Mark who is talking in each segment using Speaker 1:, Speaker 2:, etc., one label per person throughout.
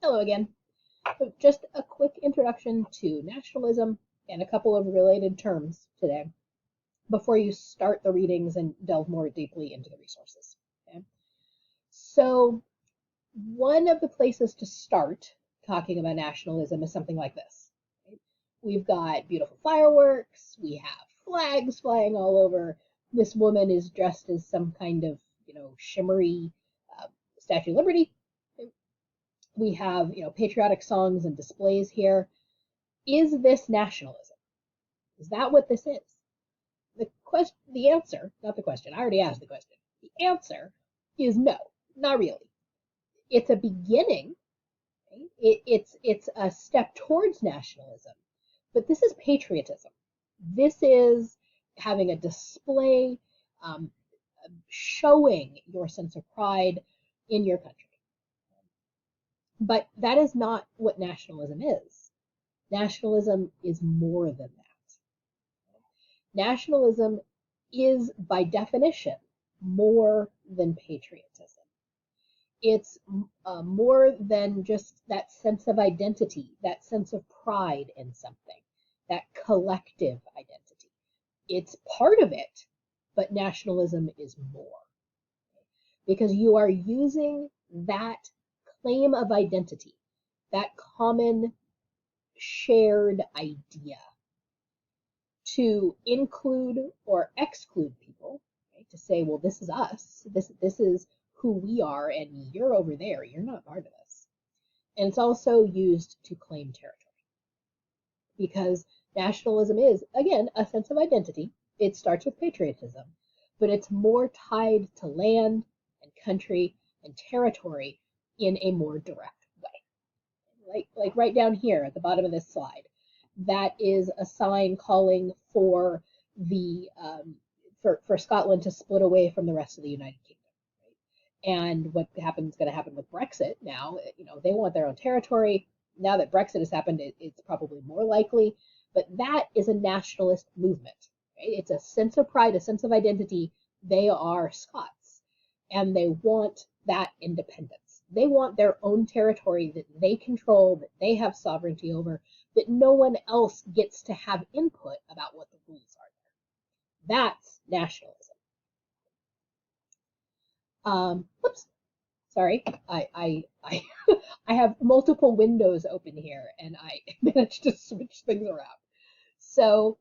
Speaker 1: Hello again. So just a quick introduction to nationalism and a couple of related terms today before you start the readings and delve more deeply into the resources. Okay? So one of the places to start talking about nationalism is something like this. Right? We've got beautiful fireworks, we have flags flying all over. This woman is dressed as some kind of, shimmery Statue of Liberty. We have, patriotic songs and displays here. Is this nationalism? Is that what this is? The answer, not the question, I already asked the question. The answer is no, not really. It's a beginning. Right? It's a step towards nationalism, but this is patriotism. This is having a display, showing your sense of pride in your country. But that is not what nationalism is. Nationalism is more than that. Nationalism is, by definition, more than patriotism. It's more than just that sense of identity, that sense of pride in something, that collective identity. It's part of it, but nationalism is more. Because you are using that claim of identity, that common shared idea, to include or exclude people, right? To say, well, this is us, this is who we are, and you're over there, you're not part of us. And it's also used to claim territory, because nationalism is, again, a sense of identity. It starts with patriotism, but it's more tied to land and country and territory in a more direct way. Like right down here at the bottom of this slide, that is a sign calling for the for Scotland to split away from the rest of the United Kingdom. Right? And what going to happen with Brexit now? They want their own territory. Now that Brexit has happened, it's probably more likely. But that is a nationalist movement. Right? It's a sense of pride, a sense of identity. They are Scots, and they want that independence. They want their own territory that they control, that they have sovereignty over, that no one else gets to have input about what the rules are there. That's nationalism. Whoops, sorry, I I have multiple windows open here, and I managed to switch things around. So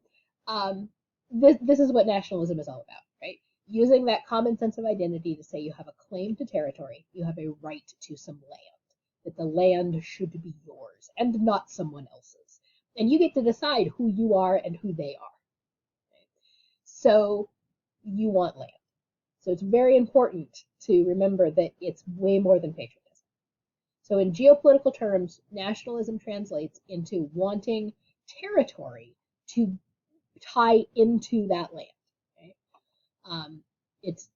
Speaker 1: this is what nationalism is all about, right? Using that common sense of identity to say you have a claim to territory, you have a right to some land, that the land should be yours and not someone else's. And you get to decide who you are and who they are. Right? So you want land. So it's very important to remember that it's way more than patriotism. So in geopolitical terms, nationalism translates into wanting territory to tie into that land. It's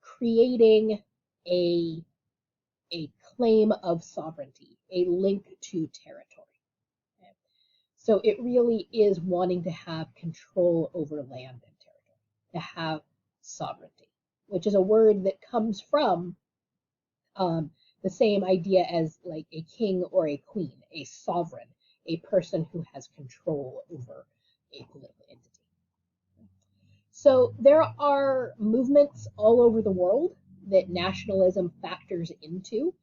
Speaker 1: creating a claim of sovereignty, a link to territory. Okay? So it really is wanting to have control over land and territory, to have sovereignty, which is a word that comes from the same idea as like a king or a queen, a sovereign, a person who has control over a political entity. So there are movements all over the world that nationalism factors into,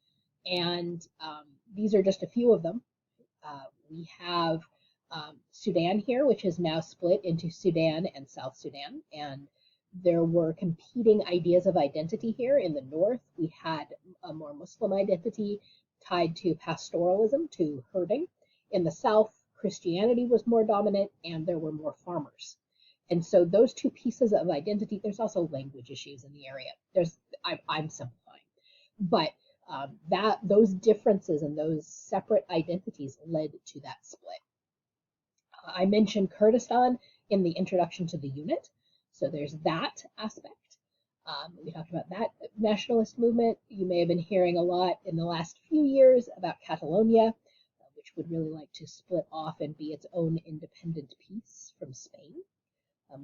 Speaker 1: and these are just a few of them. We have Sudan here, which is now split into Sudan and South Sudan, and there were competing ideas of identity here. In the north, we had a more Muslim identity tied to pastoralism, to herding. In the south, Christianity was more dominant, and there were more farmers. And so those two pieces of identity, there's also language issues in the area. I'm simplifying, but those differences and those separate identities led to that split. I mentioned Kurdistan in the introduction to the unit, so there's that aspect. We talked about that nationalist movement. You may have been hearing a lot in the last few years about Catalonia, which would really like to split off and be its own independent piece from Spain.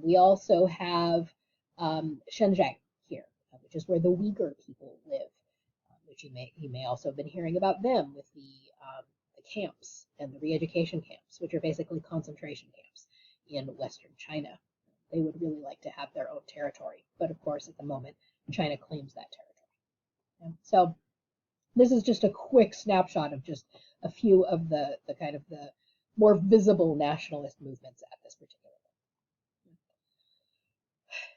Speaker 1: We also have Xinjiang here, which is where the Uyghur people live, which you may also have been hearing about them with the camps and the re-education camps, which are basically concentration camps in Western China. They would really like to have their own territory, but of course, at the moment, China claims that territory. Okay? So this is just a quick snapshot of just a few of the kind of the more visible nationalist movements at this particular time.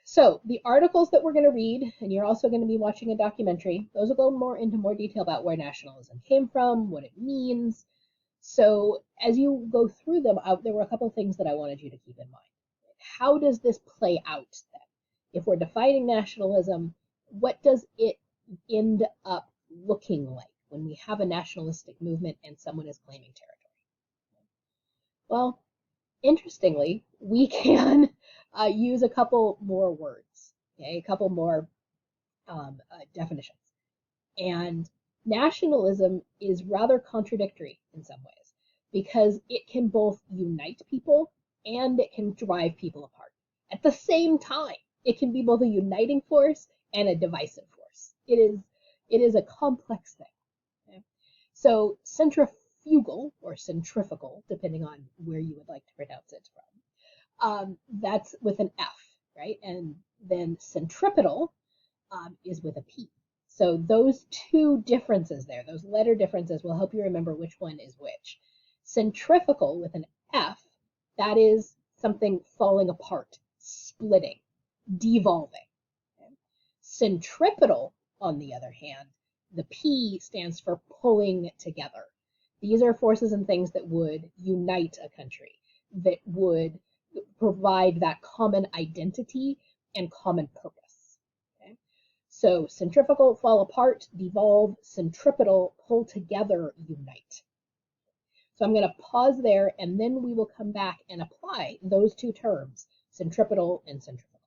Speaker 1: So the articles that we're going to read, and you're also going to be watching a documentary, those will go more into more detail about where nationalism came from, what it means. So as you go through them, there were a couple of things that I wanted you to keep in mind. How does this play out then? If we're defining nationalism, what does it end up looking like when we have a nationalistic movement and someone is claiming territory? Well, interestingly, we can use a couple more words, okay, a couple more definitions. And nationalism is rather contradictory in some ways because it can both unite people and it can drive people apart. At the same time, it can be both a uniting force and a divisive force. It is a complex thing. Okay? So centrifugal or centrifugal, depending on where you would like to pronounce it from, that's with an F, right? And then centripetal is with a P. So those two differences there, those letter differences, will help you remember which one is which. Centrifugal with an F, that is something falling apart, splitting, devolving. Okay? Centripetal, on the other hand, the P stands for pulling together. These are forces and things that would unite a country, that would provide that common identity and common purpose. Okay? So centrifugal, fall apart, devolve, centripetal, pull together, unite. So I'm going to pause there, and then we will come back and apply those two terms, centripetal and centrifugal.